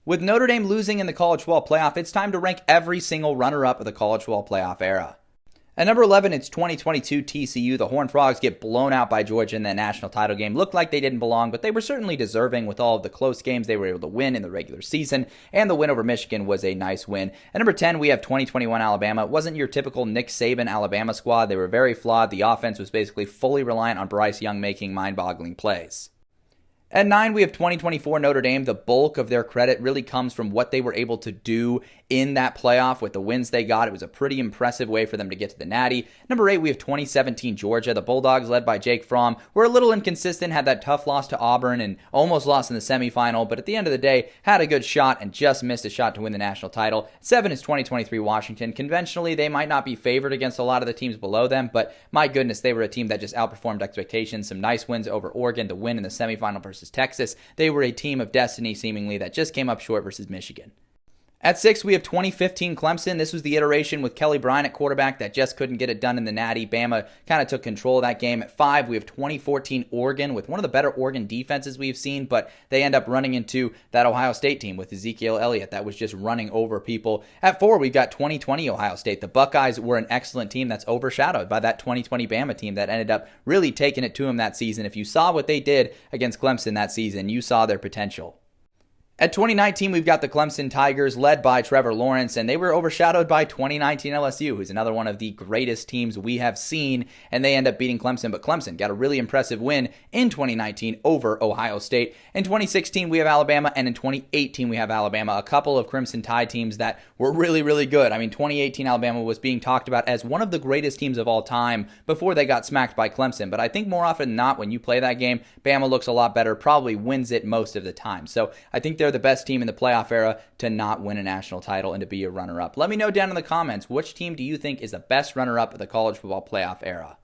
With Notre Dame losing in the college football playoff, it's time to rank every single runner-up of the college football playoff era. At number 11, it's 2022 TCU. The Horned Frogs get blown out by Georgia in that national title game. Looked like they didn't belong, but they were certainly deserving with all of the close games they were able to win in the regular season, and the win over Michigan was a nice win. At number 10, we have 2021 Alabama. It wasn't your typical Nick Saban Alabama squad. They were very flawed. The offense was basically fully reliant on Bryce Young making mind-boggling plays. At 9, we have 2024 Notre Dame. The bulk of their credit really comes from what they were able to do in that playoff with the wins they got. It was a pretty impressive way for them to get to the Natty. Number 8, we have 2017 Georgia. The Bulldogs, led by Jake Fromm, were a little inconsistent, had that tough loss to Auburn and almost lost in the semifinal, but at the end of the day, had a good shot and just missed a shot to win the national title. 7 is 2023 Washington. Conventionally, they might not be favored against a lot of the teams below them, but my goodness, they were a team that just outperformed expectations. Some nice wins over Oregon, the win in the semifinal versus Texas. They were a team of destiny, seemingly, that just came up short versus Michigan. At 6, we have 2015 Clemson. This was the iteration with Kelly Bryant at quarterback that just couldn't get it done in the Natty. Bama kind of took control of that game. At 5, we have 2014 Oregon with one of the better Oregon defenses we've seen, but they end up running into that Ohio State team with Ezekiel Elliott that was just running over people. At 4, we've got 2020 Ohio State. The Buckeyes were an excellent team that's overshadowed by that 2020 Bama team that ended up really taking it to them that season. If you saw what they did against Clemson that season, you saw their potential. At 2019, we've got the Clemson Tigers led by Trevor Lawrence, and they were overshadowed by 2019 LSU, who's another one of the greatest teams we have seen, and they end up beating Clemson, but Clemson got a really impressive win in 2019 over Ohio State. In 2016, we have Alabama, and in 2018, we have Alabama, a couple of Crimson Tide teams that were really, really good. I mean, 2018 Alabama was being talked about as one of the greatest teams of all time before they got smacked by Clemson, but I think more often than not, when you play that game, Bama looks a lot better, probably wins it most of the time. So I think they're the best team in the playoff era to not win a national title and to be a runner-up. Let me know down in the comments, which team do you think is the best runner-up of the college football playoff era?